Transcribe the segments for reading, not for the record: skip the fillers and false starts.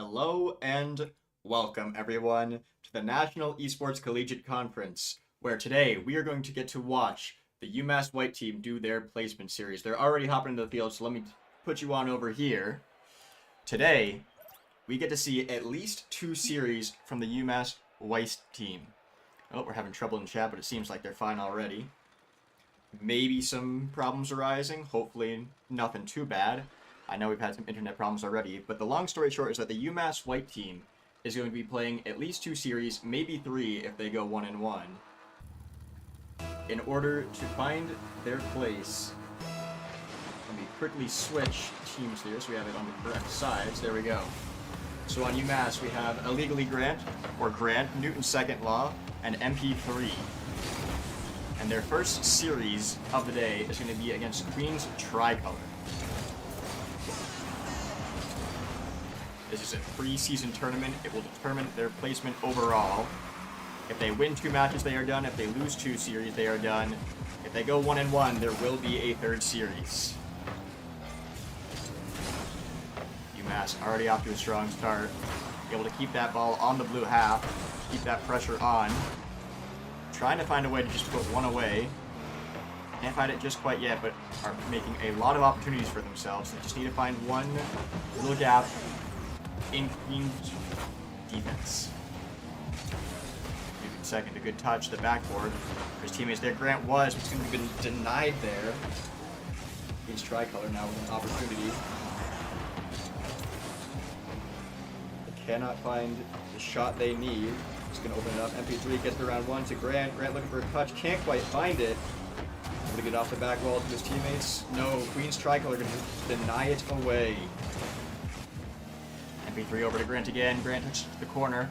Hello and welcome everyone to the National Esports Collegiate Conference, where today we are going to get to watch the UMass White team do their placement series. They're already hopping into the field, so let me put you on over here. Today, we get to see at least two series from the UMass White team. Oh, we're having trouble in chat, but it seems like they're fine already. Maybe some problems arising, hopefully nothing too bad. I know we've had some internet problems already, but the long story short is that the UMass White team is going to be playing at least two series, maybe three if they go 1-1, in order to find their place. Let me quickly switch teams here so we have it on the correct sides. There we go. So on UMass we have Illegally Grant, Newton's Second Law, and MP3. And their first series of the day is going to be against Queen's Tricolor. This is a preseason tournament. It will determine their placement overall. If they win two matches, they are done. If they lose two series, they are done. If they go 1-1, there will be a third series. UMass already off to a strong start. Able to keep that ball on the blue half, keep that pressure on. Trying to find a way to just put one away. Can't find it just quite yet, but are making a lot of opportunities for themselves. They just need to find one little gap in Queen's defense. Newton second, a good touch, the backboard. His teammates there. Grant was, but he's going to be denied there. Queen's Tricolor now with an opportunity. They cannot find the shot they need. He's going to open it up. MP3 gets the round one to Grant. Grant looking for a touch, can't quite find it. Going to get off the back wall to his teammates. No, Queen's Tricolor going to deny it away. MP3 over to Grant again. Grant touches the corner.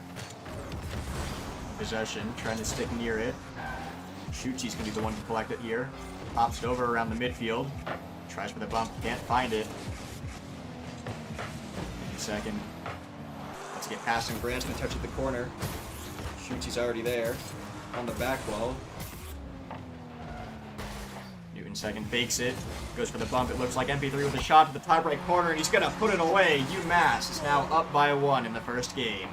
Possession, trying to stick near it. Shoots, he's going to be the one to collect it here. Pops it over around the midfield. Tries for the bump, can't find it. Second. Let's get past him. Grant's going to touch at the corner. Shoots, he's already there. On the back wall. Newton second, fakes it. Goes for the bump. It looks like MP3 with a shot to the top right corner, and he's going to put it away. UMass is now up by one in the first game.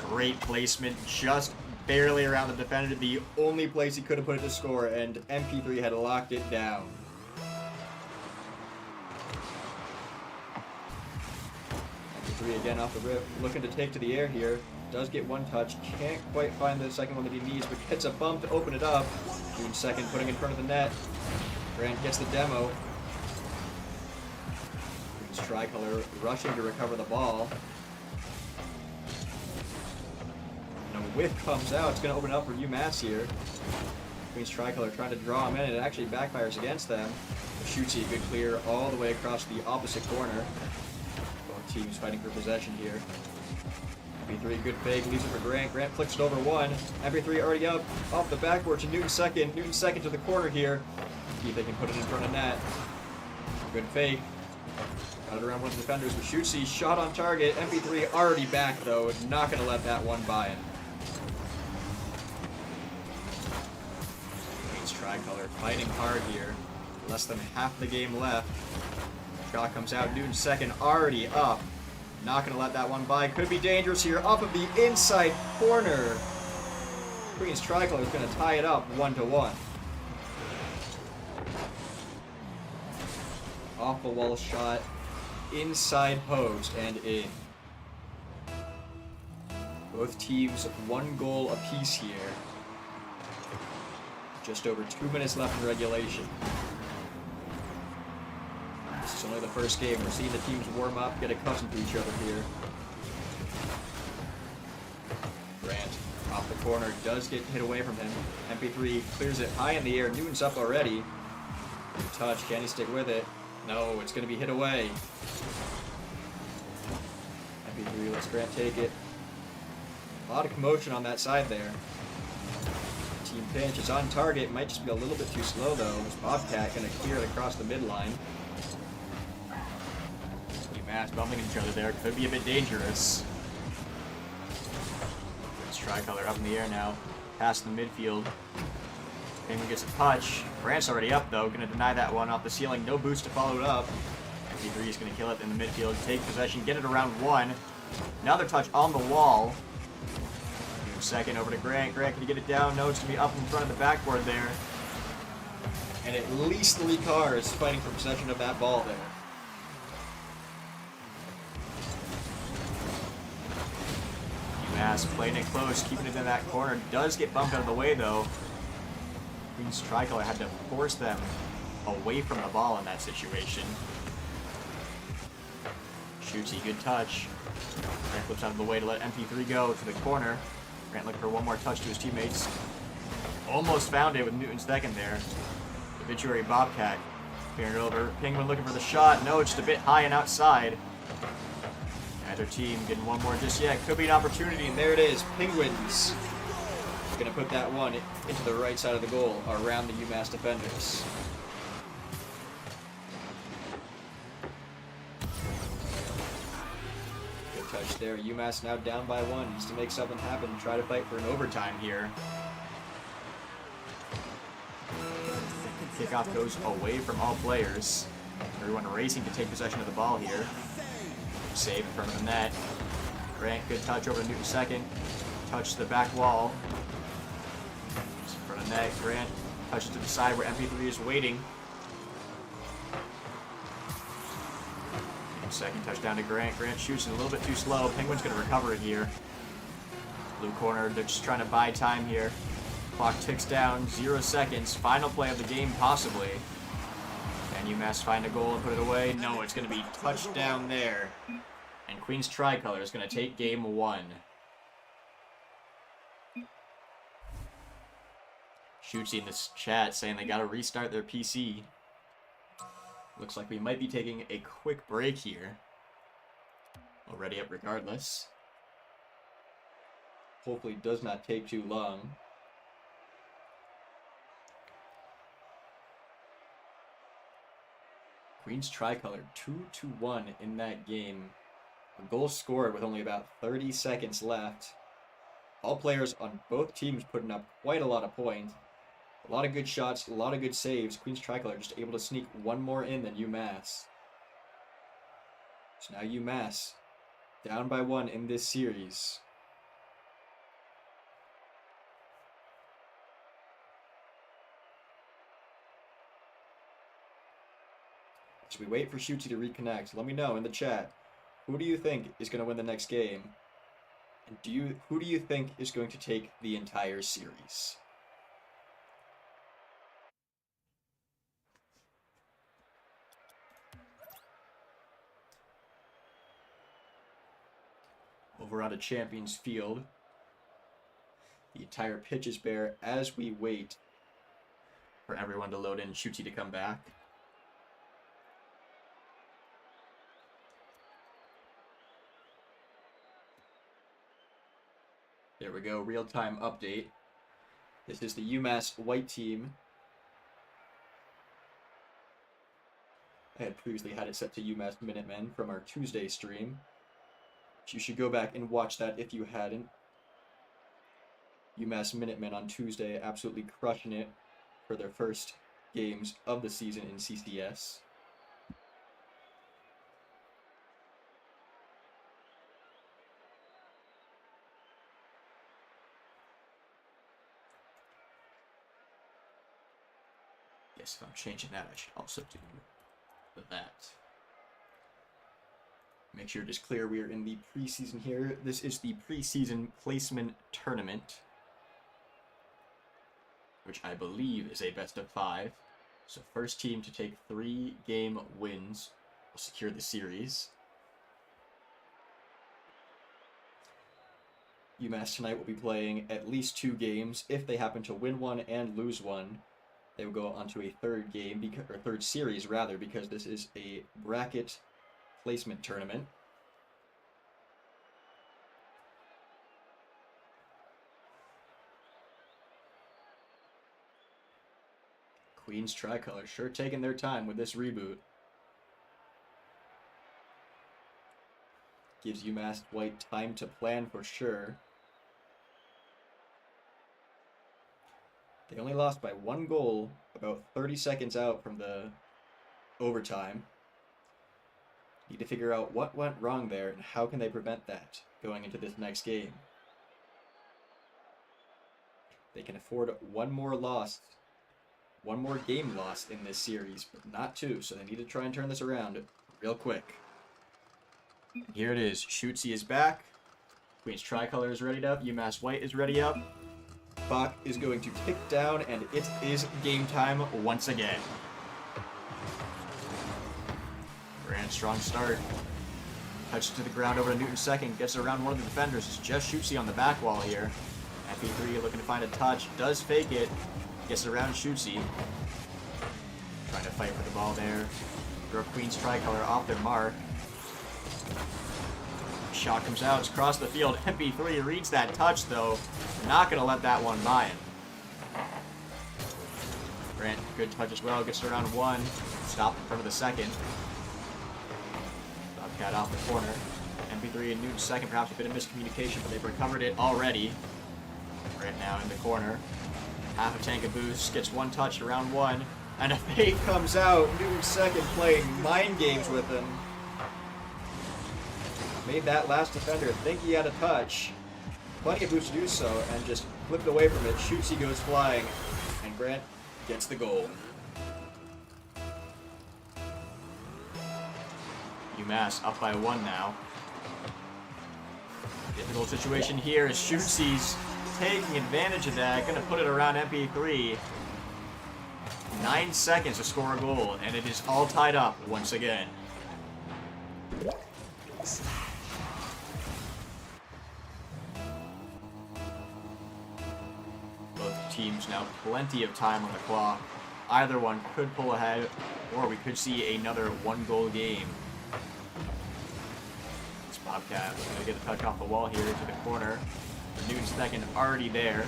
Great placement, just barely around the defender. The only place he could have put it to score, and MP3 had locked it down. MP3 again off the rip, looking to take to the air here. Does get one touch, can't quite find the second one that he needs, but gets a bump to open it up. June second, putting in front of the net. Grant gets the demo. Queen's Tricolor rushing to recover the ball. And a whiff comes out. It's going to open it up for UMass here. Queen's Tricolor trying to draw him in, and it actually backfires against them. Shoots a good clear all the way across the opposite corner. Both teams fighting for possession here. MP3, good fake, leaves it for Grant. Grant flicks it over one. MP3 already up, off the backboard to Newton second. Newton second to the corner here. See if they can put it in front of net. Good fake. Got it around one of the defenders with Shootsy. Shot on target. MP3 already back though. Not going to let that one by him. Queen's Tricolor fighting hard here. Less than half the game left. Shot comes out. Newton second already up. Not going to let that one by. Could be dangerous here. Off of the inside corner. Queen's Tricolor is going to tie it up 1-1. Off the wall shot. Inside post and in. Both teams one goal apiece here. Just over 2 minutes left in regulation. This is only the first game. We're seeing the teams warm up, get accustomed to each other here. Grant, off the corner, does get hit away from him. MP3 clears it high in the air. Newton's up already. Good touch. Can he stick with it? No, it's going to be hit away. MP3 lets Grant take it. A lot of commotion on that side there. Team pinch. It's on target. Might just be a little bit too slow, though. This Bobcat going to clear it across the midline. UMass bumping each other there. Could be a bit dangerous. Queen's Tricolor up in the air now. Past the midfield. Penguin gets a touch. Grant's already up, though. Going to deny that one off the ceiling. No boost to follow it up. MP3 is going to kill it in the midfield. Take possession. Get it around one. Another touch on the wall. Second over to Grant. Grant, can you get it down? No, it's going to be up in front of the backboard there. And at least 3 cars fighting for possession of that ball there. UMass playing it close, keeping it in that corner. Does get bumped out of the way, though. Queen's Tricolor had to force them away from the ball in that situation. Shootsy, good touch. Grant flips out of the way to let MP3 go to the corner. Grant looking for one more touch to his teammates. Almost found it with Newton's second there. Obituary Bobcat clearing it over. Penguin looking for the shot. No, it's just a bit high and outside. Neither team getting one more just yet. Could be an opportunity, and there it is. Penguins going to put that one into the right side of the goal around the UMass defenders. Good touch there. UMass now down by 1. Needs to make something happen and try to fight for an overtime here. Kickoff goes away from all players. Everyone racing to take possession of the ball here. Save in front of the net. Grant, good touch over to Newton second. Touch to the back wall. Just in front of the net. Grant touches to the side where MP3 is waiting. Newton second, touch down to Grant. Grant shoots it a little bit too slow. Penguin's going to recover it here. Blue corner, they're just trying to buy time here. Clock ticks down, 0 seconds. Final play of the game, possibly. Can UMass find a goal and put it away? No, it's going to be touchdown there. And Queen's Tricolor is going to take game 1. Shootsy in this chat saying they got to restart their PC. Looks like we might be taking a quick break here. Already up regardless. Hopefully it does not take too long. Queen's Tricolor 2-1 in that game. A goal scored with only about 30 seconds left. All players on both teams putting up quite a lot of points. A lot of good shots, a lot of good saves. Queen's Tricolor just able to sneak one more in than UMass. So now UMass down by 1 in this series. So we wait for Shootsy to reconnect. Let me know in the chat. Who do you think is going to win the next game? And who do you think is going to take the entire series? Over on a Champions Field. The entire pitch is bare as we wait for everyone to load in and Shootsy to come back. There we go, real-time update. This is the UMass white team. I had previously had it set to UMass Minutemen from our Tuesday stream. You should go back and watch that if you hadn't. UMass Minutemen on Tuesday absolutely crushing it for their first games of the season in CCS. Yes, if I'm changing that, I should also do that. Make sure it is clear we are in the preseason here. This is the preseason placement tournament, which I believe is a best of 5. So first team to take 3 game wins will secure the series. UMass tonight will be playing at least 2 games. If they happen to win one and lose one, they will go on to a third game, or third series rather, because this is a bracket placement tournament. Queen's Tricolor sure taking their time with this reboot. Gives UMass White time to plan for sure. They only lost by 1 goal about 30 seconds out from the overtime. Need to figure out what went wrong there and how can they prevent that going into this next game. They can afford one more loss, one more game lost in this series, but not 2, so they need to try and turn this around real quick. Here it is. Shootsy is back. Queen's Tricolor is readied up. UMass White is ready up. Bach is going to kick down, and it is game time once again. Grand strong start. Touch to the ground over to Newton second. Gets around one of the defenders. It's just Shootsy on the back wall here. FP3 looking to find a touch. Does fake it. Gets around Shootsy. Trying to fight for the ball there. Throw Queen's Tricolor off their mark. Shot comes out. It's across the field. MP3 reads that touch, though. Not going to let that one by him. Grant, good touch as well. Gets around 1. Stop in front of the second. Bobcat off the corner. MP3 and Newton second. Perhaps a bit of miscommunication, but they've recovered it already. Right now in the corner. Half a tank of boost. Gets 1 touch around 1. And a fake comes out. Newton second playing mind games with him. Made that last defender think he had a touch. Plenty of boost to do so, and just flipped away from it. Shootsy goes flying, and Grant gets the goal. UMass up by 1 now. Difficult situation here as Shootsy's taking advantage of that. Gonna put it around MP3. 9 seconds to score a goal, and it is all tied up once again. Both teams now plenty of time on the clock. Either one could pull ahead, or we could see another 1-goal game. This Bobcat is going to get the touch off the wall here to the corner. Newton's second already there.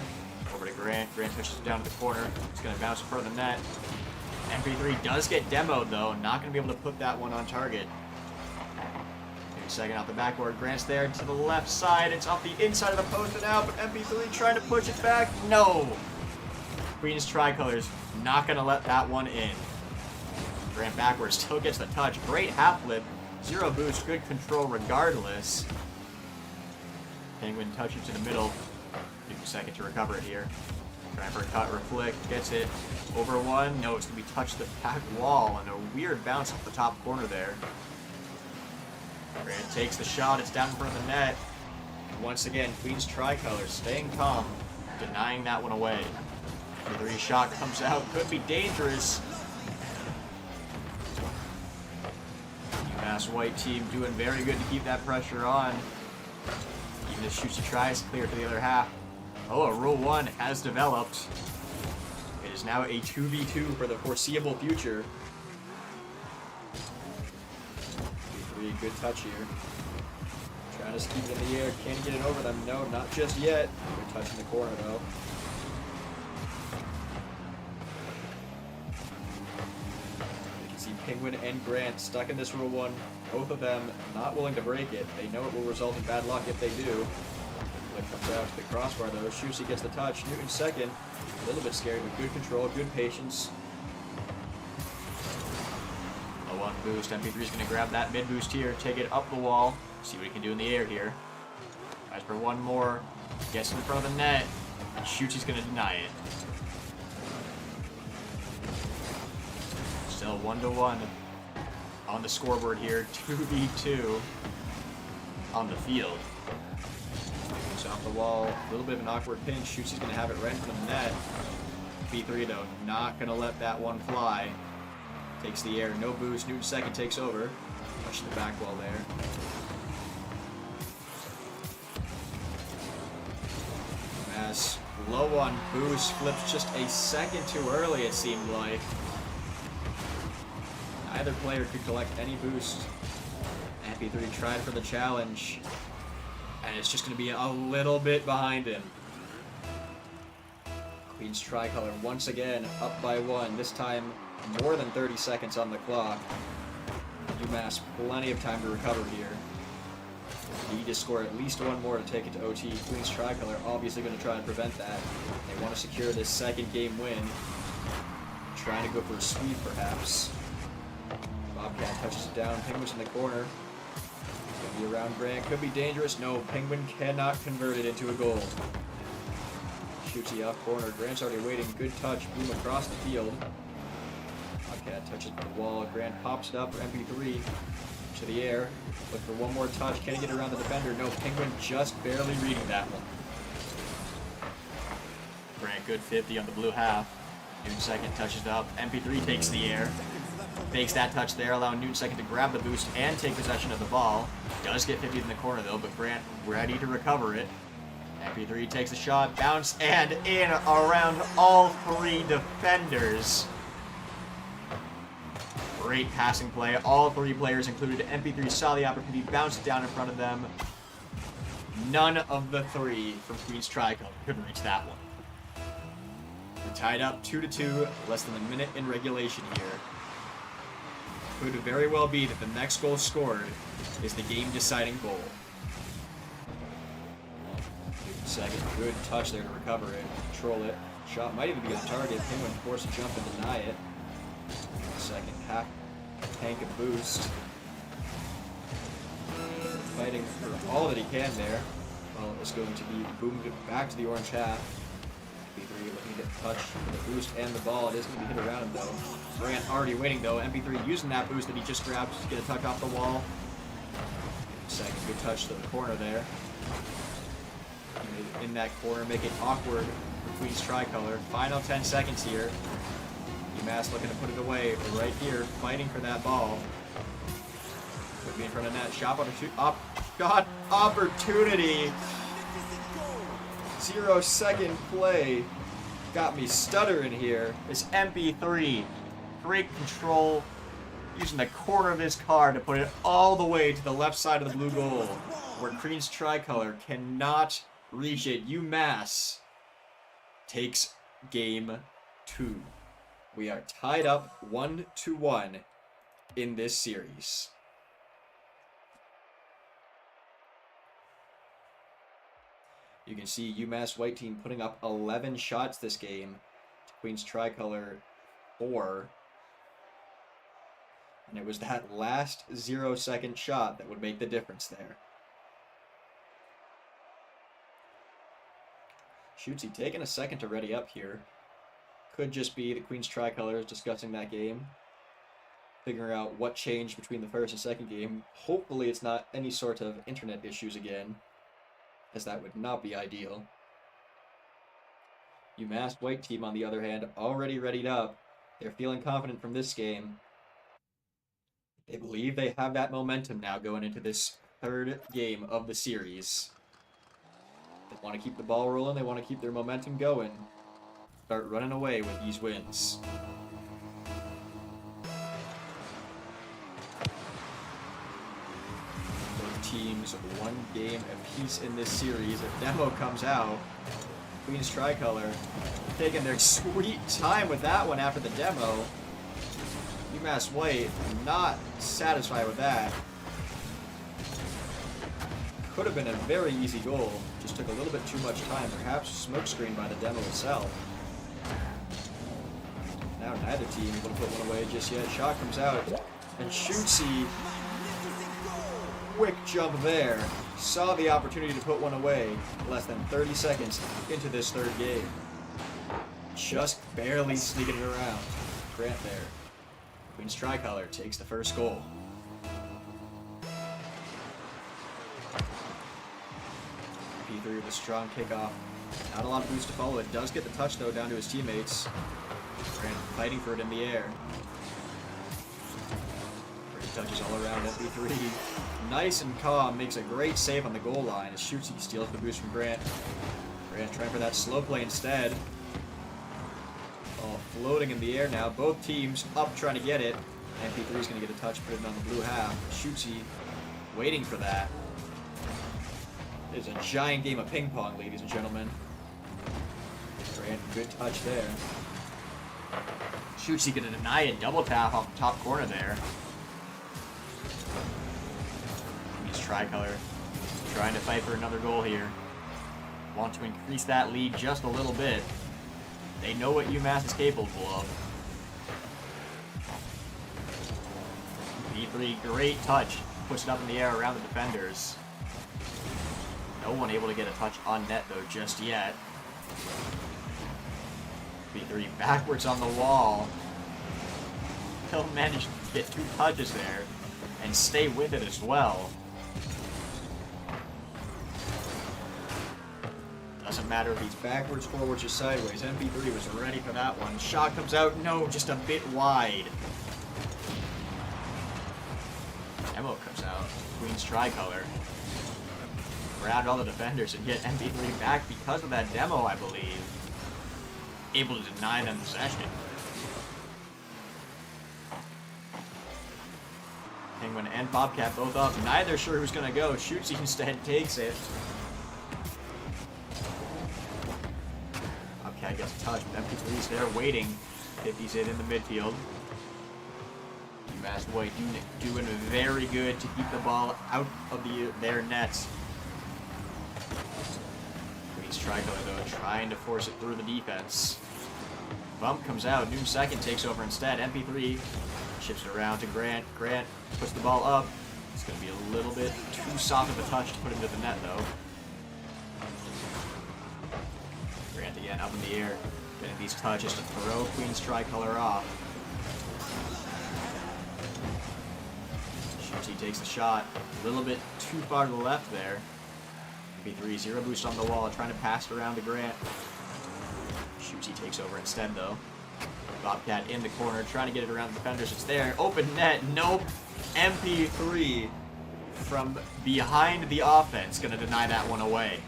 Over to Grant. Grant pushes it down to the corner. It's going to bounce in front of the net. MP3 does get demoed, though. Not going to be able to put that one on target. Second out the backboard. Grant's there to the left side. It's off the inside of the post and out, but MP3 trying to push it back. No! Queen's Tricolors not going to let that one in. Grant backwards still gets the touch. Great half flip. 0 boost. Good control regardless. Penguin touches to the middle. Give a second to recover it here. Trying for a cut, reflect, gets it. Over 1. No, it's going to be touched the back wall and a weird bounce off the top corner there. Grant takes the shot. It's down in front of the net. And once again, Queen's Tricolor staying calm, denying that one away. The 3 shot comes out. Could be dangerous. UMass White team doing very good to keep that pressure on. Even as Shootsy tries to clear to the other half. Oh, a Rule 1 has developed. It is now a 2v2 for the foreseeable future. Good touch here. Trying to keep it in the air. Can he get it over them? No, not just yet. Good touch in the corner, though. You can see Penguin and Grant stuck in this Rule 1. Both of them not willing to break it. They know it will result in bad luck if they do. Flick comes out to the crossbar, though. Shootsy gets the touch. Newton second. A little bit scary, but good control, good patience. One boost. MP3 is going to grab that mid boost here, take it up the wall, see what he can do in the air here. Tries for 1 more, gets in front of the net, and shoots. He's going to deny it. Still 1-1 on the scoreboard here. 2v2 on the field. It's off the wall, a little bit of an awkward pinch. Shoots. He's going to have it right in front of the net. P3 though, not going to let that one fly. Takes the air, no boost. Newton second takes over. Push the back wall there. As low on boost, flips just a second too early, it seemed like. Neither player could collect any boost. MP3 tried for the challenge, and it's just going to be a little bit behind him. Queen's Tricolor once again up by 1. This time more than 30 seconds on the clock. UMass plenty of time to recover here. Need to score at least one more to take it to OT. Queens Tricolor obviously going to try and prevent that. They want to secure this second game win. Trying to go for a sweep, perhaps. Bobcat touches it down. Penguin's in the corner. Could be around Grant. Could be dangerous. No, Penguin cannot convert it into a goal. Shoots the off corner. Grant's already waiting. Good touch. Boom across the field. Bobcat touches the wall. Grant pops it up for MP3 to the air. Look for one more touch. Can he get around the defender? No, Penguin just barely reading that one. Grant, good 50 on the blue half. Noon second touches it up. MP3 takes the air. Fakes that touch there, allowing Noon second to grab the boost and take possession of the ball. Does get 50 in the corner though, but Grant ready to recover it. MP3 takes a shot, bounce, and in around all three defenders. Great passing play. All three players included. MP3 saw the opportunity, bounced it down in front of them. None of the three from Queens Tricolor could reach that one. We're tied up 2-2, less than a minute in regulation here. Could very well be that the next goal scored is the game-deciding goal. Second, good touch there to recover it, control it. Shot might even be on target. Penguin forced to jump and deny it. Second, half tank a boost. Fighting for all that he can there. Well, it's going to be boomed back to the orange half. MP3 looking to get touch for the boost and the ball. It is going to be hit around him though. Grant already waiting though. MP3 using that boost that he just grabbed to get a tuck off the wall. Second, good touch to the corner there. In that corner, make it awkward for Queens Tricolor. Final 10 seconds here. UMass looking to put it away right here, fighting for that ball. Could be in front of net. Shot opportunity. 0-second play. Got me stuttering here. It's MP3. Great control. Using the corner of his car to put it all the way to the left side of the blue goal. Where Queens Tricolor cannot reach it. UMass takes game 2. We are tied up 1-1 in this series. You can see UMass white team putting up 11 shots this game to Queens Tricolor 4. And it was that last 0-second shot that would make the difference there. Shootsy taking a second to ready up here. Could just be the Queens Tricolors discussing that game. Figuring out what changed between the first and second game. Hopefully it's not any sort of internet issues again, as that would not be ideal. UMass white team, on the other hand, already readied up. They're feeling confident from this game. They believe they have that momentum now going into this third game of the series. They want to keep the ball rolling. They want to keep their momentum going. Start running away with these wins. Both teams one game apiece in this series. If demo comes out, Queens Tricolor taking their sweet time with that one after the demo. UMass White not satisfied with that. Could have been a very easy goal. Just took a little bit too much time. Perhaps smokescreen by the demo itself. Now neither team able to put one away just yet. Shot comes out. And Shootsy, quick jump there. Saw the opportunity to put one away less than 30 seconds into this third game. Just barely sneaking it around. Grant there. Queens Tricolor takes the first goal. P3 with a strong kickoff. Not a lot of boost to follow. It does get the touch, though, down to his teammates. Grant fighting for it in the air. Great touches all around. MP3 nice and calm. Makes a great save on the goal line. As Shootsy steals the boost from Grant. Grant trying for that slow play instead. All floating in the air now. Both teams up trying to get it. MP3 is going to get a touch, put it on the blue half. Shootsy waiting for that. It's a giant game of ping pong, ladies and gentlemen. Grant, good touch there. Shootsy going to deny it. Double tap off the top corner there. Queens Tricolor trying to fight for another goal here. Want to increase that lead just a little bit. They know what UMass is capable of. B3, great touch. Puts it up in the air around the defenders. No one able to get a touch on net, though, just yet. B3 backwards on the wall. He'll manage to get 2 touches there and stay with it as well. Doesn't matter if he's backwards, forwards, or sideways. MP3 was ready for that one. Shot comes out. No, just a bit wide. Demo comes out. Queen's tricolor. Around all the defenders and get MP3 back because of that demo, I believe. Able to deny them possession. Penguin and Bobcat both up. Neither sure who's going to go. Shoots instead, takes it. Bobcat gets a touch, but MP3's there waiting. 50's it in the midfield. UMass White doing very good to keep the ball out of their nets. Queen's tricolor, though, trying to force it through the defense. Bump comes out. Noon second takes over instead. MP3 ships it around to Grant. Grant puts the ball up. It's going to be a little bit too soft of a touch to put into the net, though. Grant again up in the air. Getting these touches to throw Queen's tricolor off. Shooty takes the shot. A little bit too far to the left there. MP3, 0 boost on the wall, trying to pass it around to Grant. Shooty takes over instead, though. Bobcat in the corner, trying to get it around the defenders. It's there. Open net. Nope. MP3 from behind the offense. Going to deny that one away.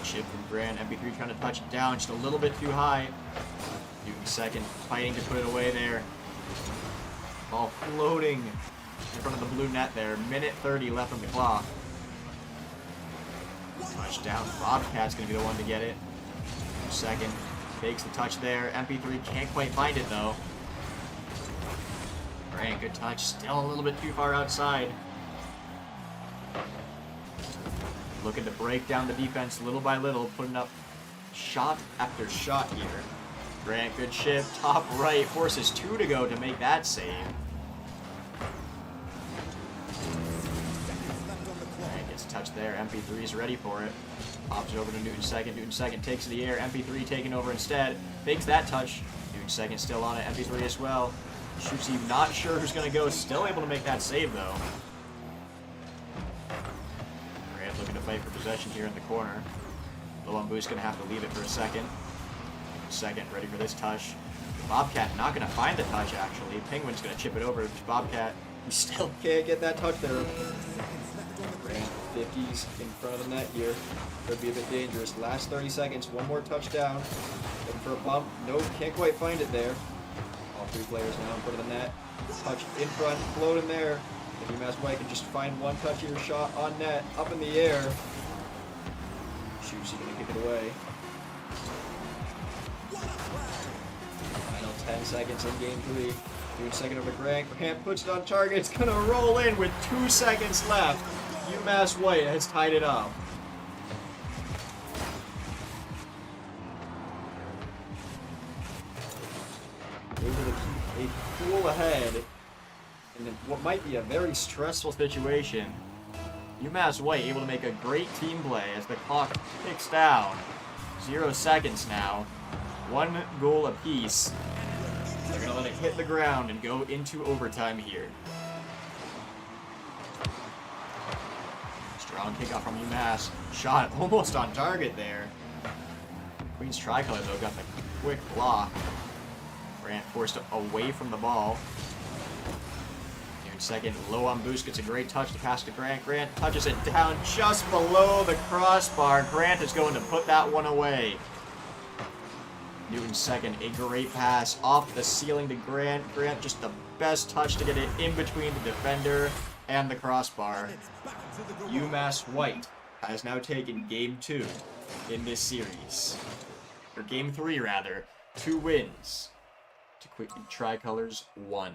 Chip from Grant. MP3 trying to touch it down just a little bit too high. Newton second, fighting to put it away there. Ball floating in front of the blue net there. Minute 30 left on the clock. Touchdown. Bobcat's going to be the one to get it. Second. Takes the touch there. MP3 can't quite find it, though. Grant, good touch. Still a little bit too far outside. Looking to break down the defense little by little, putting up shot after shot here. Grant, good shift. Top right. Forces 2 to go to make that save. Touch there. MP3's ready for it. Pops it over to Newton second. Newton second takes the air. MP3 taking over instead. Fakes that touch. Newton second still on it. MP3 as well. Shoots he not sure who's going to go. Still able to make that save, though. Grant looking to fight for possession here in the corner. Low on boost, going to have to leave it for a second. Second, ready for this touch. Bobcat not going to find the touch, actually. Penguin's going to chip it over to Bobcat. He still can't get that touch there. Grant, 50s in front of the net here. Could be a bit dangerous. Last 30 seconds, one more touchdown. Looking for a bump. Nope, can't quite find it there. All 3 players now in front of the net. Touch in front, float in there. If UMass White can just find one touch here, shot on net, up in the air. Shoots, gonna kick it away. Final 10 seconds in game 3. Doing second over Grant. Grant puts it on target. It's gonna roll in with 2 seconds left. UMass White has tied it up. Able to keep a cool ahead in what might be a very stressful situation. UMass White able to make a great team play as the clock ticks down. 0 seconds now. 1 goal apiece. They're going to let it hit the ground and go into overtime here. Strong kickoff from UMass. Shot almost on target there. Queen's tricolor, though, got the quick block. Grant forced away from the ball. Here in second, low on boost, gets a great touch to pass to Grant. Grant touches it down just below the crossbar. Grant is going to put that one away. Newton second, a great pass off the ceiling to Grant. Grant just the best touch to get it in between the defender and the crossbar. UMass White has now taken game 2 in this series. Or game 3, rather. 2 wins to Queen Tricolor's 1.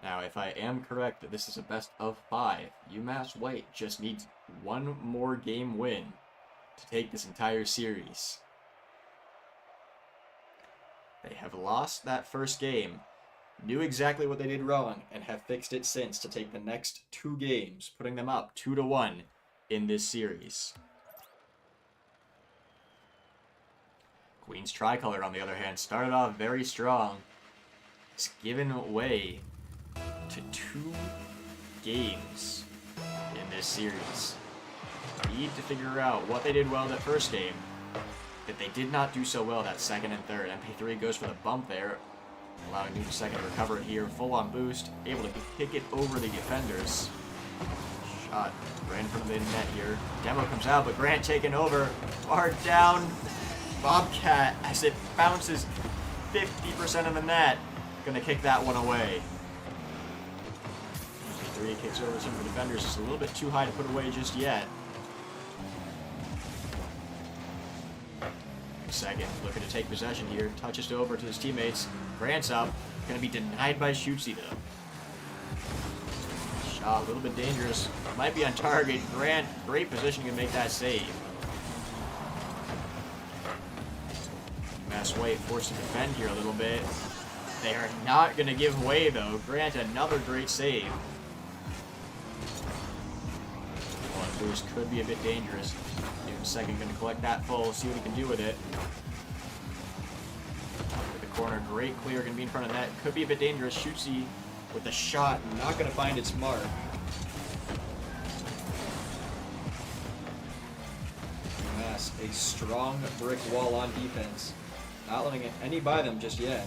Now, if I am correct that this is a best of 5, UMass White just needs one more game win to take this entire series. They have lost that first game, knew exactly what they did wrong, and have fixed it since to take the next 2 games, putting them up 2-1 in this series. Queen's Tricolor, on the other hand, started off very strong. It's given way to 2 games in this series. Need to figure out what they did well that first game, that they did not do so well that second and third. MP3 goes for the bump there, allowing Newton second to recover it here. Full on boost, able to kick it over the defenders. Shot right in front of the net here. Demo comes out, but Grant taken over. Far down. Bobcat, as it bounces 50% of the net. Gonna kick that one away. MP3 kicks over some of the defenders. It's a little bit too high to put away just yet. Second, looking to take possession here. Touches it over to his teammates. Grant's up. Going to be denied by Shootsy, though. Shot a little bit dangerous. Might be on target. Grant, great position to make that save. UMass White forced to defend here a little bit. They are not going to give way, though. Grant, another great save. One boost could be a bit dangerous. Second, going to collect that full, see what he can do with it. With the corner, great clear, going to be in front of net. Could be a bit dangerous. Shootsy with the shot, not going to find its mark. UMass, a strong brick wall on defense. Not letting any by them just yet.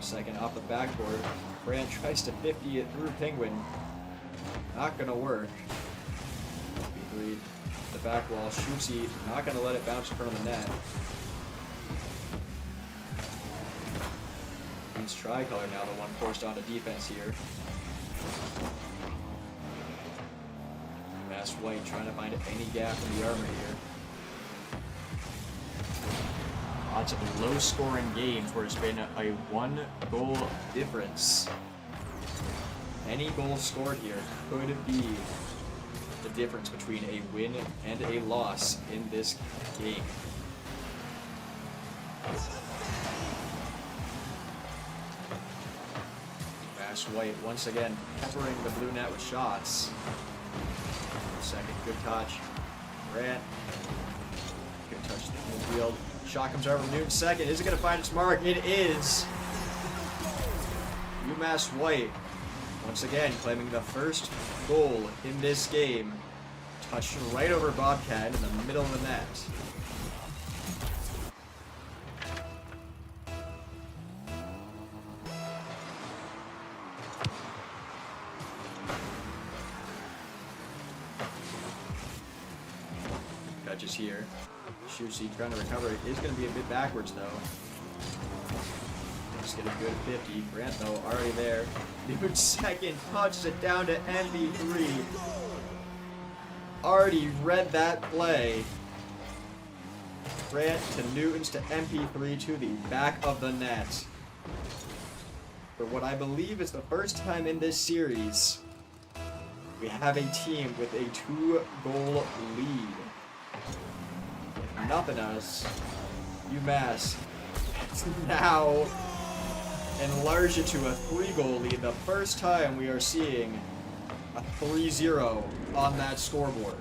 Second, off the backboard. Grant tries to 50 it through Penguin. Not going to work. The back wall. Shootsy not going to let it bounce in front of the net. Queen's Tricolor now the one forced onto defense here. UMass White trying to find any gap in the armor here. Lots of low-scoring games where it's been a 1-goal difference. Any goal scored here could be the difference between a win and a loss in this game. UMass White once again peppering the blue net with shots. Second, good touch. Grant, good touch to the midfield. Shot comes over from Newton second. Is it going to find its mark? It is. UMass White once again claiming the first goal in this game. Touched right over Bobcat in the middle of the net. Touches here. Shootsy trying to recover it. Is going to be a bit backwards though. Just get a good 50. Grant, though, already there. Newton second, punches it down to MP3. Already read that play. Grant to Newton's to MP3 to the back of the net. For what I believe is the first time in this series, we have a team with a 2-goal lead. If nothing else, UMass now enlarge it to a 3-goal lead. The first time we are seeing a 3-0 on that scoreboard.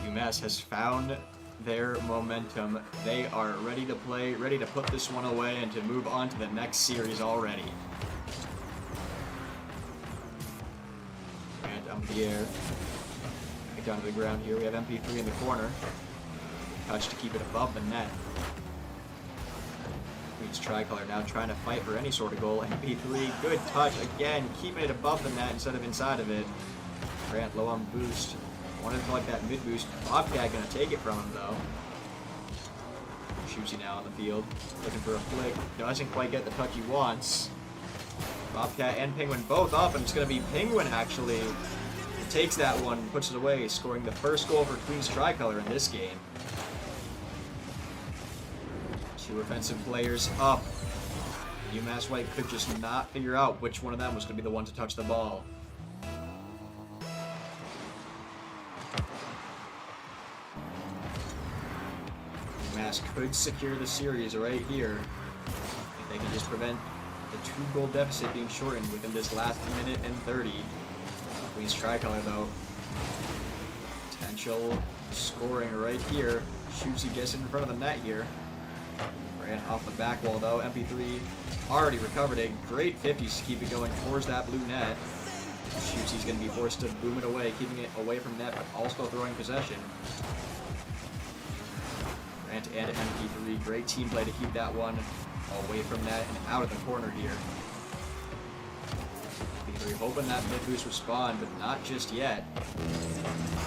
UMass has found their momentum. They are ready to play, ready to put this one away and to move on to the next series already. And up in the air. Back down to the ground here. We have MP3 in the corner. Touch to keep it above the net. Queen's Tricolor now trying to fight for any sort of goal. MP3, good touch again, keeping it above the net instead of inside of it. Grant low on boost. Wanted to like that mid boost. Bobcat gonna take it from him though. Shootsy now on the field, looking for a flick. Doesn't quite get the touch he wants. Bobcat and Penguin both up, and it's gonna be Penguin actually who takes that one, puts it away, scoring the first goal for Queen's Tricolor in this game. Two offensive players up. UMass White could just not figure out which one of them was going to be the one to touch the ball. UMass could secure the series right here if they can just prevent the 2-goal deficit being shortened within this last minute and 30. Queens Tricolor, though. Potential scoring right here. Shootsy gets in front of the net here. Ran off the back wall, though. MP3 already recovered a great 50s to keep it going towards that blue net. Shootsy's going to be forced to boom it away, keeping it away from net, but also throwing possession. Grant and MP3, great team play to keep that one away from net and out of the corner here. MP3 hoping that mid boost would spawn, but not just yet.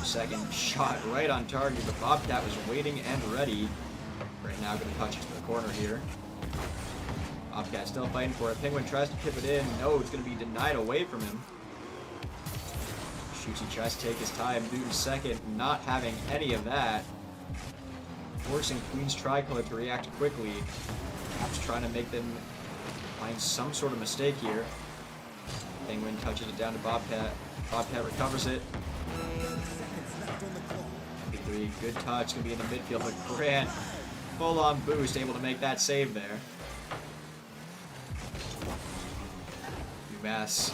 Second shot right on target, but Bobcat was waiting and ready. Right now going to touch it to the corner here. Bobcat still fighting for it. Penguin tries to tip it in. No, it's going to be denied away from him. Shootsy tries to take his time. Newton second, not having any of that. Forcing Queens Tricolor to react quickly. Perhaps trying to make them find some sort of mistake here. Penguin touches it down to Bobcat. Bobcat recovers it. MP3, good touch. Going to be in the midfield, but Grant, full-on boost, able to make that save there. UMass,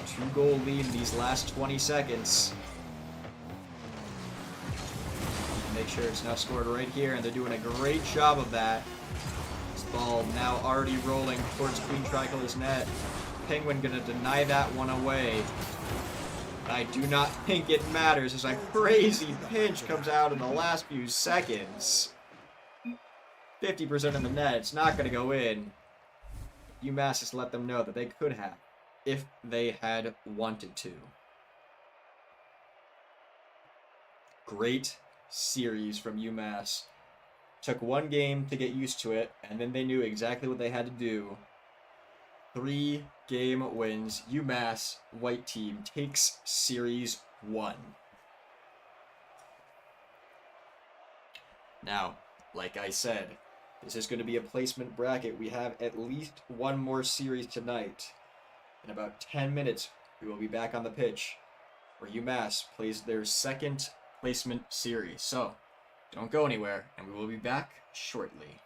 2-goal lead in these last 20 seconds. Make sure it's not scored right here, and they're doing a great job of that. This ball now already rolling towards Queen Tricolor's net. Penguin gonna deny that one away. I do not think it matters as a crazy pinch comes out in the last few seconds. 50% in the net, it's not gonna go in. UMass has let them know that they could have, if they had wanted to. Great series from UMass. Took one game to get used to it, and then they knew exactly what they had to do. 3-game wins. UMass White Team takes Series 1. Now, like I said, this is going to be a placement bracket. We have at least one more series tonight. In about 10 minutes, we will be back on the pitch where UMass plays their second placement series. So, don't go anywhere, and we will be back shortly.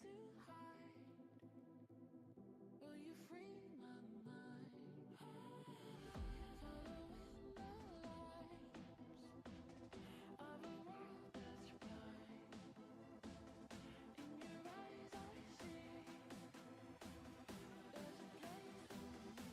to hide. Will you free my mind? Following the lights of a world that's bright. In your eyes I see there's a place for me.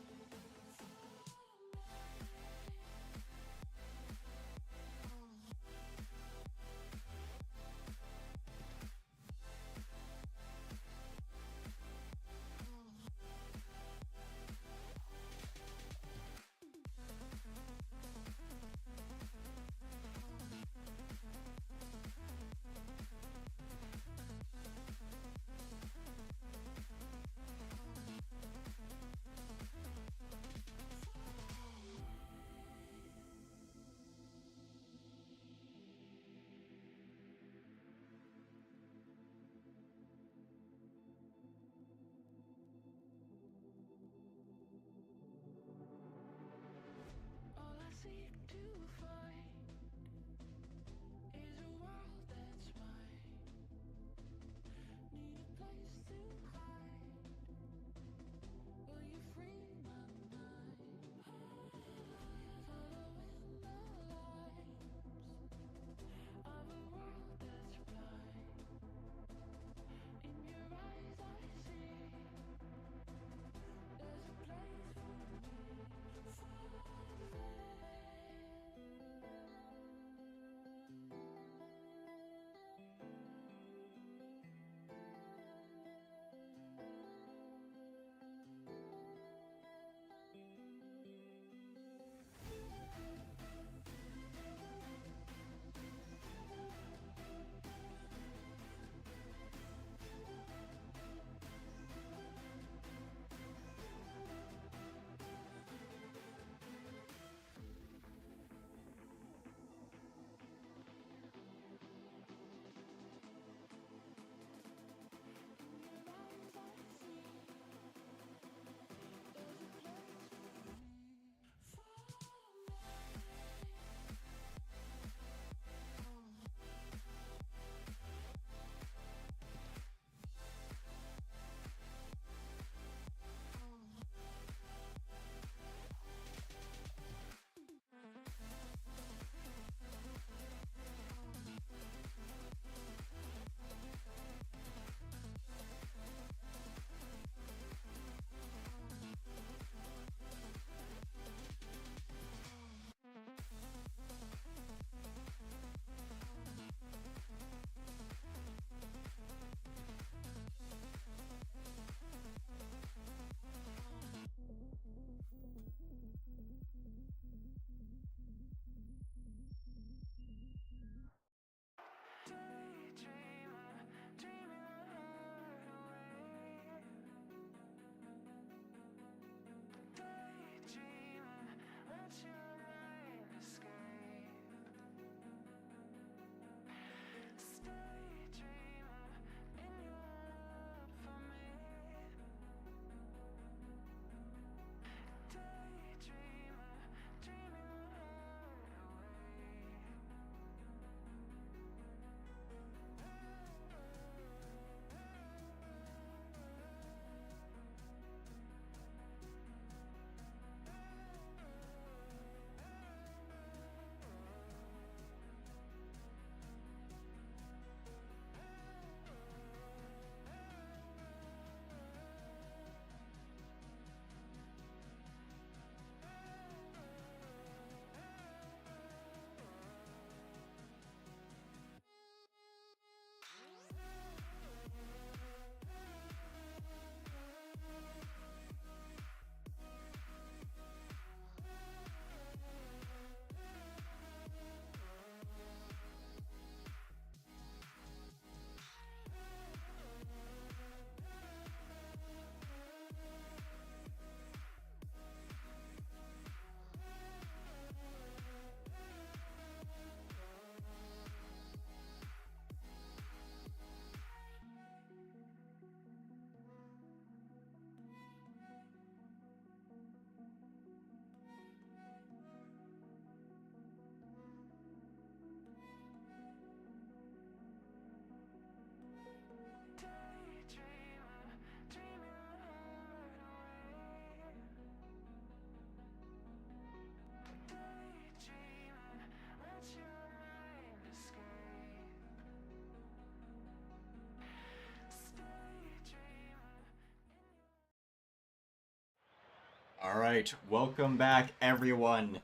All right, welcome back everyone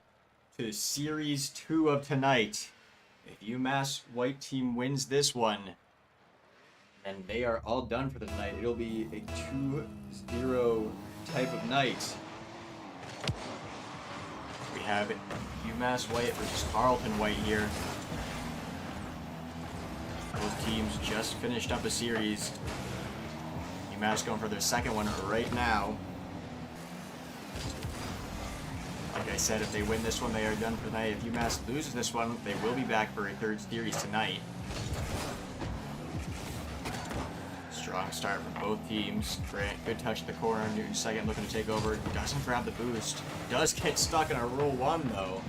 to Series 2 of tonight. If UMass White Team wins this one, then they are all done for the night. It'll be a 2-0 type of night. We have UMass White versus Carleton White here. Both teams just finished up a series. UMass going for their second one right now. Like I said, if they win this one, they are done for the night. If UMass loses this one, they will be back for a third series tonight. Strong start from both teams. Grant, good touch at the corner. Newton second, looking to take over. Doesn't grab the boost. Does get stuck in a roll one, though.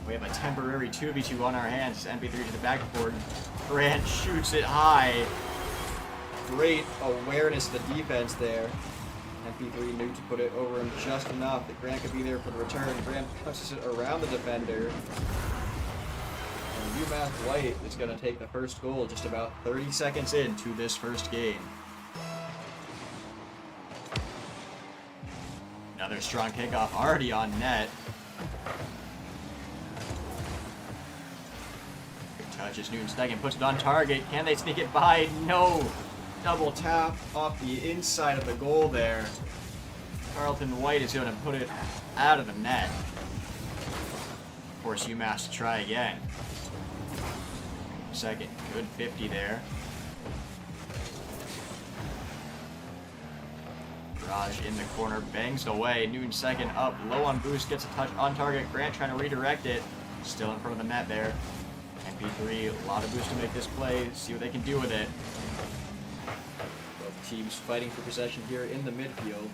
We have a temporary 2v2 on our hands. NP3 to the backboard. Grant shoots it high. Great awareness of the defense there. NP3 knew to put it over him just enough that Grant could be there for the return. Grant pushes it around the defender. And UMass White is going to take the first goal just about 30 seconds into this first game. Another strong kickoff already on net. Good touches. Newton second puts it on target. Can they sneak it by? No! Double tap off the inside of the goal there. Carleton White is going to put it out of the net. Of course, UMass to try again. Second, good 50 there. Raj in the corner, bangs it away. Newton second up, low on boost, gets a touch on target. Grant trying to redirect it. Still in front of the net there. NP3, a lot of boost to make this play. See what they can do with it. Both teams fighting for possession here in the midfield.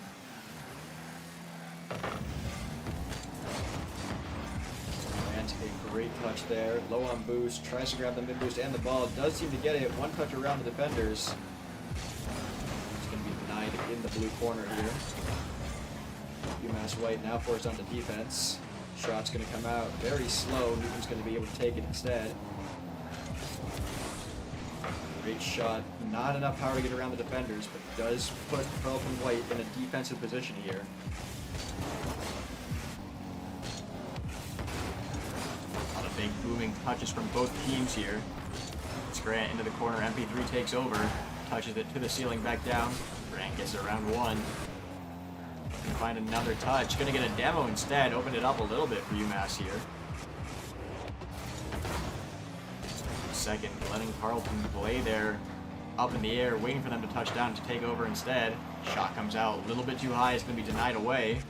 Grant, a great touch there. Low on boost, tries to grab the mid boost and the ball. Does seem to get it. One touch around the defenders. It's going to be denied in the blue corner here. UMass White now forced onto defense. Shot's going to come out very slow. Newton's going to be able to take it instead. Great shot. Not enough power to get around the defenders, but does put Carleton White in a defensive position here. A lot of big booming touches from both teams here. It's Grant into the corner. MP3 takes over. Touches it to the ceiling, back down. Grant gets it around one. Can find another touch. Gonna get a demo instead. Open it up a little bit for UMass here. Second, letting Carleton play there up in the air, waiting for them to touch down to take over instead. Shot comes out a little bit too high. It's going to be denied away.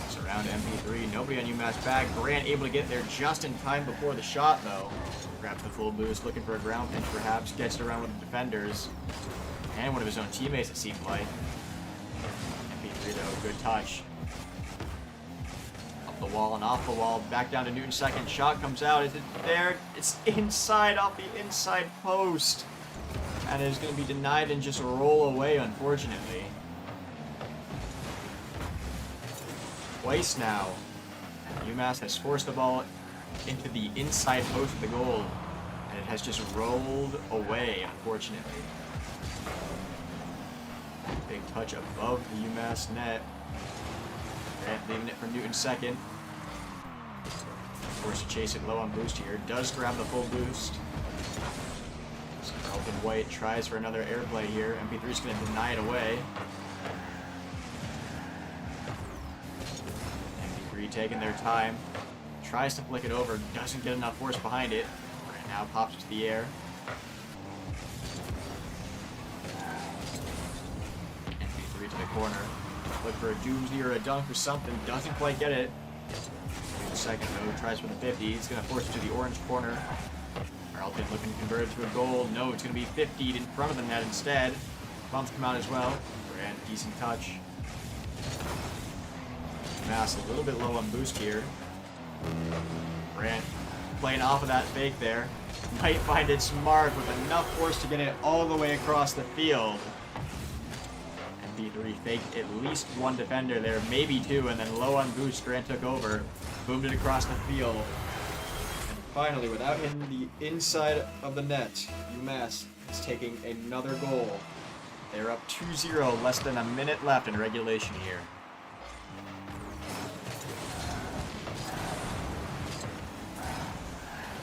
It's around MP3. Nobody on UMass back. Grant able to get there just in time before the shot, though. Grabs the full boost, looking for a ground pinch perhaps. Gets it around with the defenders. And one of his own teammates, it seemed like. MP3, though, good touch. The wall and off the wall, back down to Newton second. Shot comes out. Is it there? It's inside, off the inside post. And it's going to be denied and just roll away, unfortunately. Twice now. UMass has forced the ball into the inside post of the goal. And it has just rolled away, unfortunately. Big touch above the UMass net. Leaving it for Newton second. Forced to chase it low on boost here. Does grab the full boost. So Carleton White tries for another airplay here. MP3 is going to deny it away. MP3 taking their time. Tries to flick it over. Doesn't get enough force behind it. Right now pops it to the air. MP3 to the corner. Look for a doomsday or a dunk or something. Doesn't quite get it. Second though, tries for the 50. He's going to force it to the orange corner. Carleton looking to convert it to a goal. No, it's going to be 50 in front of the net instead. Bumps come out as well. Grant, decent touch. Mass a little bit low on boost here. Grant playing off of that fake there. Might find its mark with enough force to get it all the way across the field. MP3 faked at least one defender there, maybe two, and then low on boost, Grant took over, boomed it across the field. And finally, without hitting the inside of the net, UMass is taking another goal. They're up 2-0, less than a minute left in regulation here.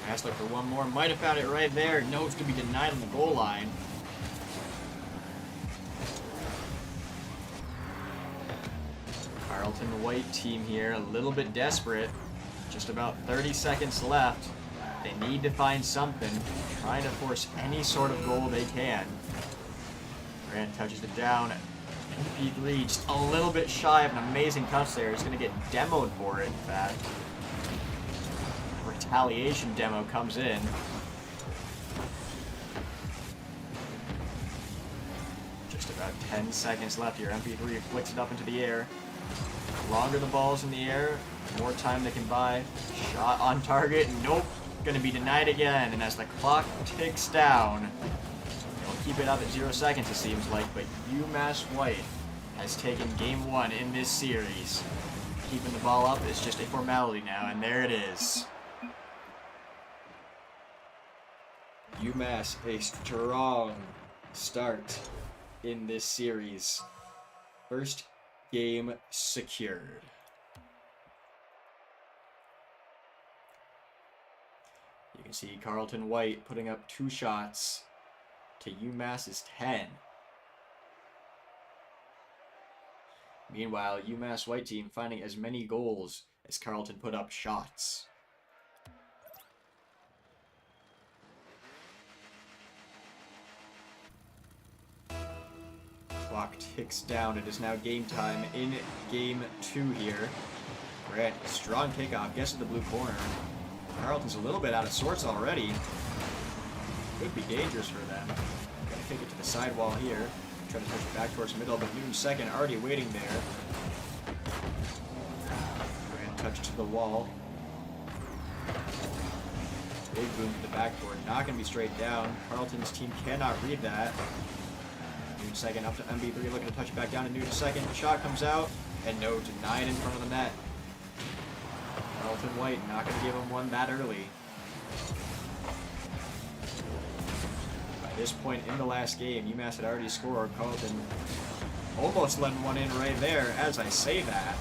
Pass look for one more. Might have found it right there. No, it's going to be denied on the goal line. Carleton White team here, a little bit desperate. Just about 30 seconds left. They need to find something. Trying to force any sort of goal they can. Grant touches it down. MP3 just a little bit shy of an amazing touch there. He's going to get demoed for it, in fact. Retaliation demo comes in. Just about 10 seconds left here. MP3 flicks it up into the air. The longer the ball's in the air, the more time they can buy. Shot on target. Nope. Going to be denied again. And as the clock ticks down, they'll keep it up at 0 seconds, it seems like. But UMass White has taken game 1 in this series. Keeping the ball up is just a formality now, and there it is. UMass, a strong start in this series. First game secured. You can see Carleton White putting up 2 shots to UMass's 10. Meanwhile, UMass White team finding as many goals as Carleton put up shots. Clock ticks down. It is now game time in game 2 here. Grant, strong kickoff, gets to the blue corner. Carleton's a little bit out of sorts already. Could be dangerous for them. Gonna kick it to the sidewall here. Try to push it back towards the middle, but Newton second already waiting there. Grant touch to the wall. Big boom to the backboard. Not gonna be straight down. Carleton's team cannot read that. Newton second up to MB3, looking to touch it back down to Newton second. Shot comes out, and no, denied in front of the net. Carleton White not going to give him one that early. By this point in the last game, UMass had already scored. Carleton almost letting one in right there as I say that.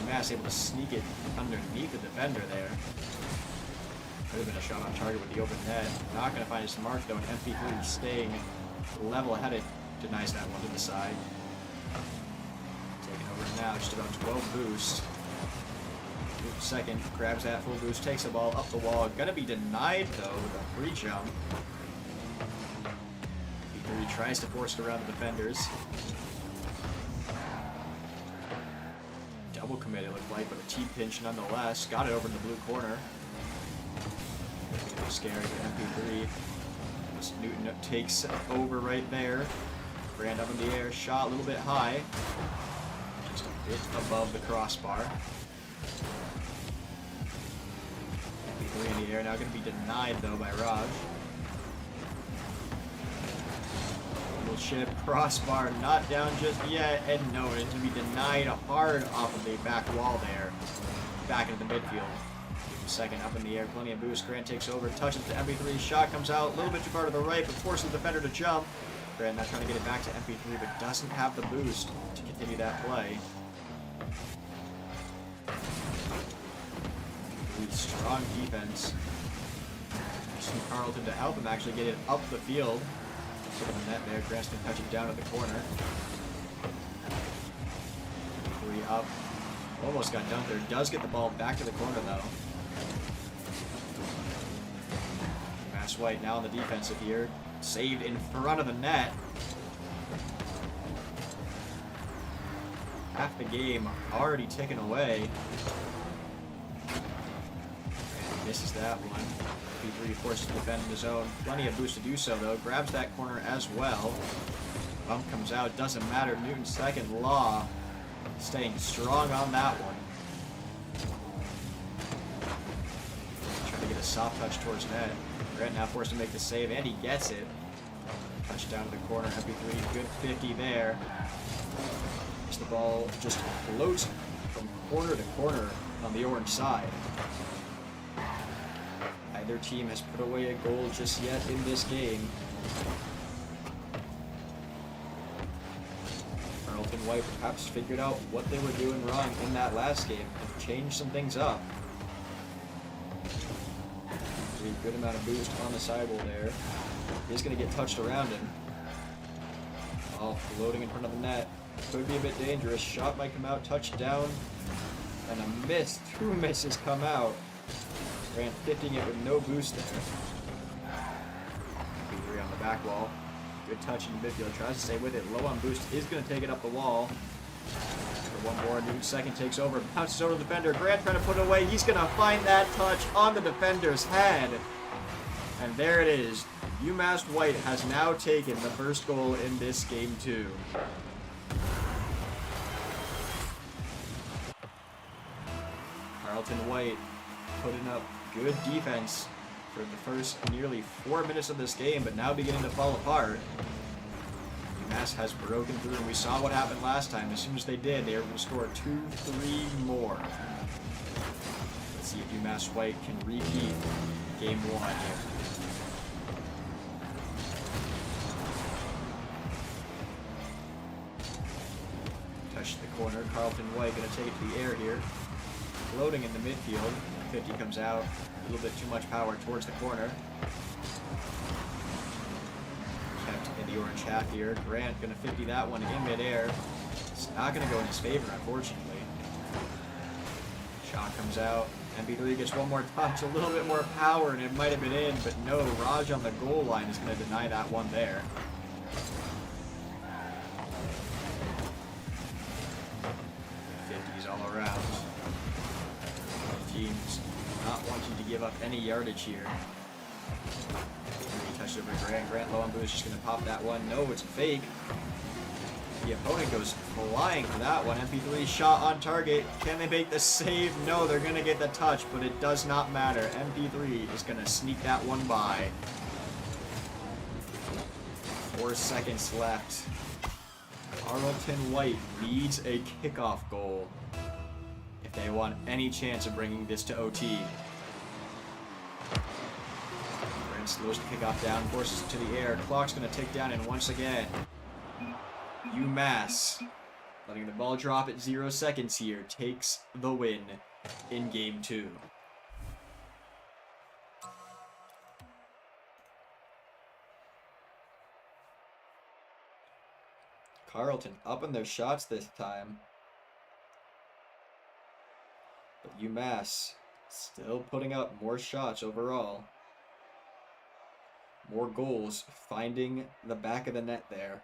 UMass able to sneak it underneath the defender there. Could have been a shot on target with the open net. Not going to find his mark though, and MP3 staying level-headed denies that one to the side. Taking over now, just about 12 boost. Second, grabs that full boost, takes the ball up the wall. Gonna be denied though with a free jump. He tries to force it around the defenders. Double commit it looked like, but a T-pinch nonetheless. Got it over in the blue corner. A little scary for MP3. Newton takes over right there. Brand up in the air, shot a little bit high. Just a bit above the crossbar. MP3 in the air, now going to be denied though by Raj. Little chip, crossbar, not down just yet, and no, it's going to be denied hard off of the back wall there. Back into the midfield. Second up in the air, plenty of boost. Grant takes over, touches to MP3, shot comes out a little bit too far to the right, but forces the defender to jump. Grant not trying to get it back to MP3, but doesn't have the boost to continue that play. Really strong defense. Using Carleton to help him actually get it up the field. Sort of a net there. Grant's gonna touch it down at the corner. 3 up. Almost got dunked there. Does get the ball back to the corner though. UMass White now on the defensive here. Saved in front of the net. Half the game already ticking away. And misses that one. P3 forces to defend in his own. Plenty of boost to do so though. Grabs that corner as well. Bump comes out. Doesn't matter. Newton second. Law staying strong on that one. Trying to get a soft touch towards net. Grant now forced to make the save, and he gets it. Touchdown to the corner. MP3, good 50 there. As the ball just floats from corner to corner on the orange side. Neither team has put away a goal just yet in this game. Carlton White perhaps figured out what they were doing wrong in that last game and changed some things up. A good amount of boost on the sidewall there. He's going to get touched around him. Oh, floating in front of the net. Could be a bit dangerous. Shot might come out, touchdown, and a miss. 2 misses come out. Grant 50ing it with no boost there. B3 on the back wall. Good touch in midfield. Tries to stay with it. Low on boost. Is going to take it up the wall. For one more. Newton second takes over. Bounces over the defender. Grant trying to put it away. He's going to find that touch on the defender's head. And there it is. UMass White has now taken the first goal in this game too. Carlton White putting up good defense for the first nearly 4 minutes of this game, but now beginning to fall apart. UMass has broken through, and we saw what happened last time. As soon as they did, they were able to score 2-3 more. Let's see if UMass White can repeat game 1 here. Touch the corner. Carlton White going to take it to the air here. Floating in the midfield. 50 comes out. A little bit too much power towards the corner. Kept in the orange half here. Grant going to 50 that one in midair. It's not going to go in his favor, unfortunately. Shot comes out. MP3 gets one more touch. A little bit more power, and it might have been in, but no. Raj on the goal line is going to deny that one there. All around. Teams not wanting to give up any yardage here. He touched over Grant. Grant low on boost, just going to pop that one. No, it's a fake. The opponent goes flying for that one. MP3 shot on target. Can they make the save? No, they're going to get the touch, but it does not matter. MP3 is going to sneak that one by. 4 seconds left. Carlton White needs a kickoff goal if they want any chance of bringing this to OT. Grant slows the kickoff down, forces it to the air. Clock's going to tick down, and once again, UMass, letting the ball drop at 0 seconds here, takes the win in Game 2. Carlton up in their shots this time. But UMass still putting up more shots overall. More goals, finding the back of the net there.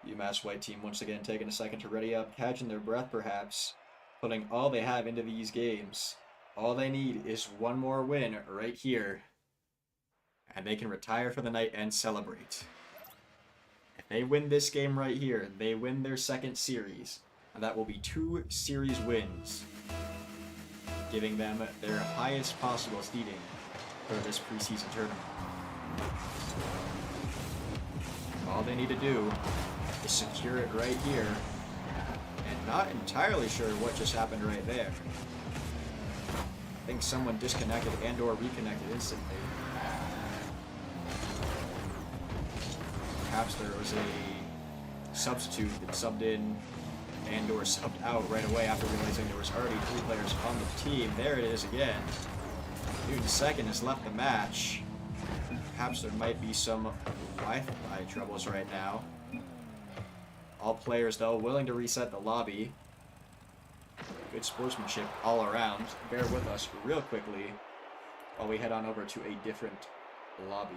UMass White team once again taking a second to ready up, catching their breath perhaps, putting all they have into these games. All they need is one more win right here, and they can retire for the night and celebrate. If they win this game right here, they win their second series, and that will be 2 series wins, giving them their highest possible seeding for this preseason tournament. All they need to do is secure it right here, and not entirely sure what just happened right there. I think someone disconnected and or reconnected instantly. Perhaps there was a substitute that subbed in and or subbed out right away after realizing there was already 3 players on the team. There it is again. Newton second has left the match. Perhaps there might be some Wi-Fi troubles right now. All players, though, willing to reset the lobby. Good sportsmanship all around. Bear with us real quickly while we head on over to a different lobby.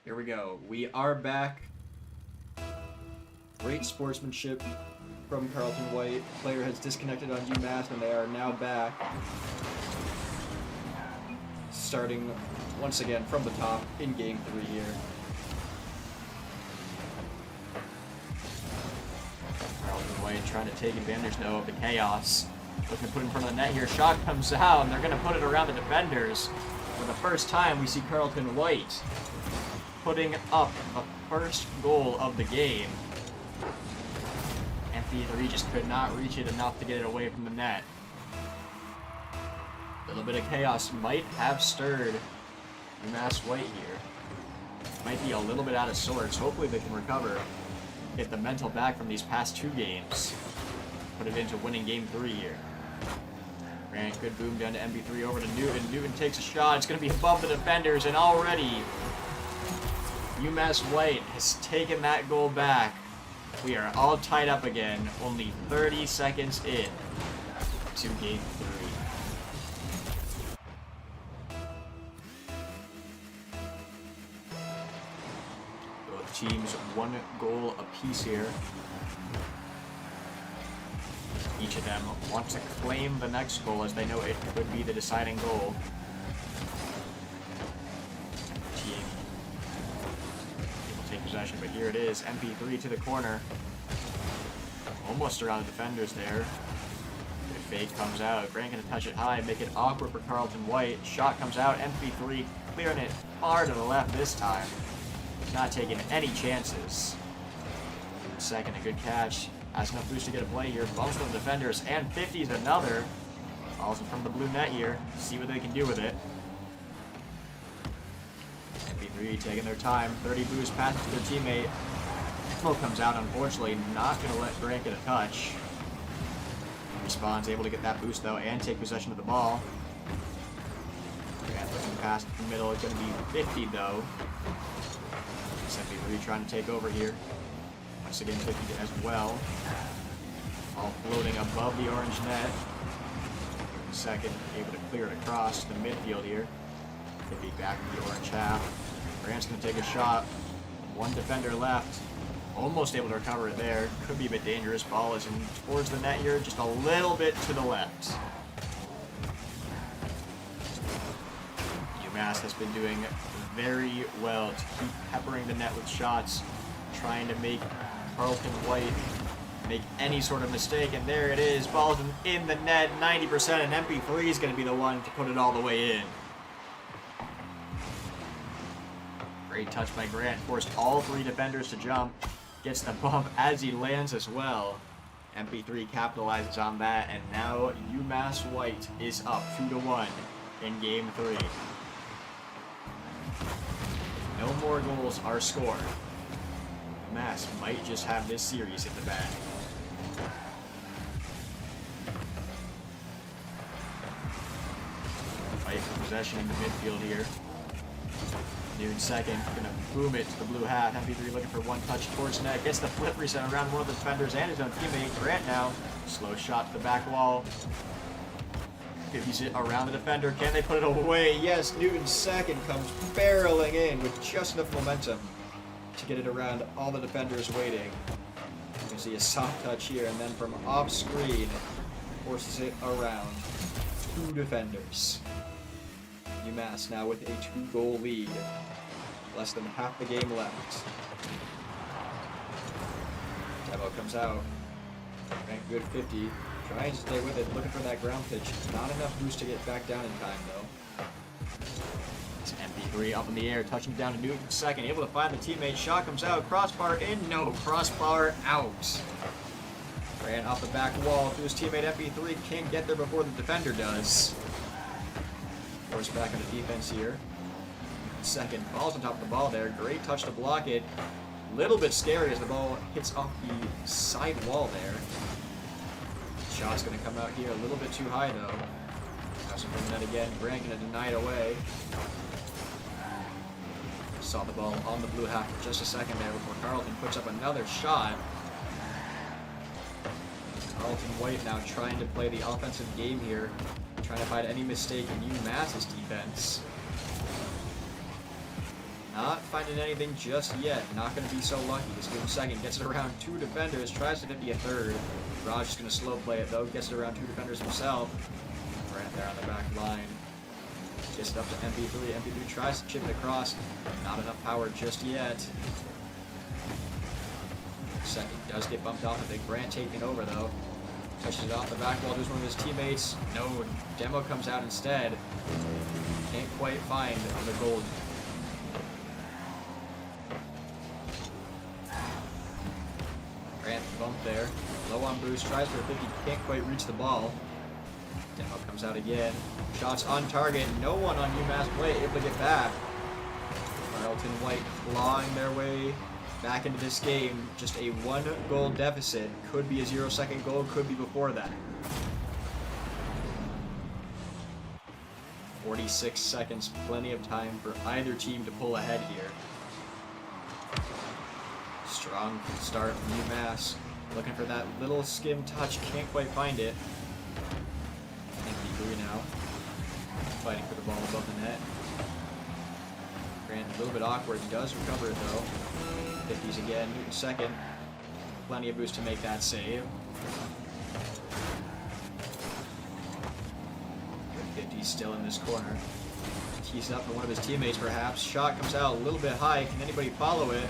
Here we go. We are back. Great sportsmanship from Carlton White. Player has disconnected on UMass, and they are now back. Starting once again from the top in Game 3 here. Carlton White trying to take advantage, though, of the chaos. Looking to put in front of the net here. Shot comes out, and they're going to put it around the defenders. For the first time, we see Carlton White putting up the first goal of the game. MP3 just could not reach it enough to get it away from the net. A little bit of chaos might have stirred UMass White here. Might be a little bit out of sorts. Hopefully they can recover. Get the mental back from these past 2 games. Put it into winning Game 3 here. Grant, good boom down to MP3 over to Newton. Newton takes a shot. It's going to be above the defenders, and already UMass White has taken that goal back. We are all tied up again, only 30 seconds in to Game 3. Both teams 1 goal apiece here. Each of them wants to claim the next goal as they know it could be the deciding goal. Team will take possession, but here it is. MP3 to the corner. Almost around the defenders there. Good fake comes out. Grant gonna touch it high, make it awkward for Carlton White. Shot comes out. MP3 clearing it far to the left this time. Not taking any chances. Second, a good catch. Has enough boost to get a play here. Bumps from the defenders, and 50's another. Falls in from the blue net here. See what they can do with it. MP3 taking their time. 30 boost passes to their teammate. Smoke comes out, unfortunately. Not going to let Grant get a touch. Respawn's able to get that boost, though, and take possession of the ball. Grant looking past the middle. It's going to be 50, though. It's MP3 trying to take over here. Once again, 50 as well. All floating above the orange net. Second, able to clear it across the midfield here. 50 back in the orange half. Grant's going to take a shot. 1 defender left. Almost able to recover it there. Could be a bit dangerous. Ball is in towards the net here, just a little bit to the left. UMass has been doing very well to keep peppering the net with shots, trying to make Carlton White make any sort of mistake, and there it is. Ball's in the net, 90%, and MP3 is going to be the one to put it all the way in. Great touch by Grant, forced all 3 defenders to jump. Gets the bump as he lands as well. MP3 capitalizes on that, and now UMass White is up 2-1 in Game 3. No more goals are scored. UMass might just have this series in the bag. Fight for possession in the midfield here. Newton second, gonna boom it to the blue half. MP3 looking for 1 touch towards net. Gets the flip reset around one of the defenders and his own teammate. Grant now. Slow shot to the back wall. He's it around the defender. Can they put it away? Yes, Newton second comes barreling in with just enough momentum to get it around all the defenders waiting. You can see a soft touch here, and then from off screen, forces it around 2 defenders. UMass now with a 2-goal lead. Less than half the game left. Devo comes out. Grant good 50. Trying to stay with it, looking for that ground pitch. Not enough boost to get back down in time, though. It's MP3 up in the air, touching down to Newton second. Able to find the teammate. Shot comes out. Crossbar in. No. Crossbar out. Grant off the back wall to his teammate. MP3 can't get there before the defender does. Forced back into defense here. Second. Ball's on top of the ball there. Great touch to block it. Little bit scary as the ball hits off the side wall there. Shot's going to come out here a little bit too high, though. Has to bring that again. Grant going to deny it away. Saw the ball on the blue half for just a second there before Carlton puts up another shot. Carlton White now trying to play the offensive game here, trying to find any mistake in UMass's defense. Not finding anything just yet. Not going to be so lucky. This good second. Gets it around 2 defenders. Tries to 50 a third. Raj is going to slow play it though. Gets it around 2 defenders himself. Right there on the back line. Gets it up to MP3. MP3 tries to chip it across. Not enough power just yet. Second does get bumped off. A big Grant taking over though. Touches it off the back wall. Does one of his teammates. No. Demo comes out instead. Can't quite find the gold. Grant bumped there. Low on boost. Tries for a 50. Can't quite reach the ball. Demo comes out again. Shots on target. No one on UMass play able to get back. Carlton White clawing their way back into this game. Just a 1 goal deficit. Could be a 0-second goal. Could be before that. 46 seconds. Plenty of time for either team to pull ahead here. Strong start from UMass. Looking for that little skim touch. Can't quite find it. MP3 now. Fighting for the ball above the net. Grant a little bit awkward. Does recover it though. 50s again. Newton second. Plenty of boost to make that save. 50s still in this corner. Tees up for one of his teammates perhaps. Shot comes out a little bit high. Can anybody follow it?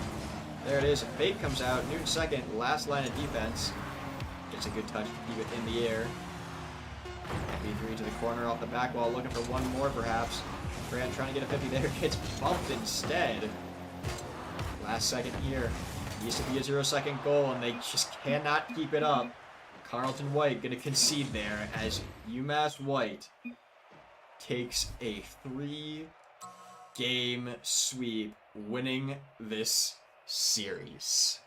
There it is. A fake comes out. Newton second. Last line of defense. Gets a good touch to keep it in the air. MP3 to the corner off the back wall. Looking for one more perhaps. Grant trying to get a 50 there. Gets bumped instead. Last second here. Needs to be a 0-second goal and they just cannot keep it up. Carlton White going to concede there as UMass White takes a 3-game sweep, winning this series.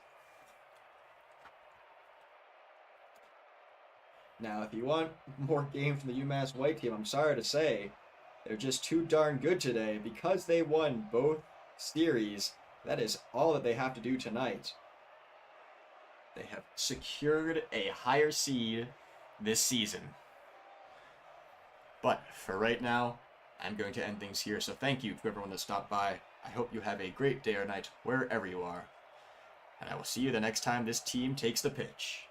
Now, if you want more game from the UMass White team, I'm sorry to say, they're just too darn good today. Because they won both series, that is all that they have to do tonight. They have secured a higher seed this season. But for right now, I'm going to end things here. So thank you to everyone that stopped by. I hope you have a great day or night wherever you are. And I will see you the next time this team takes the pitch.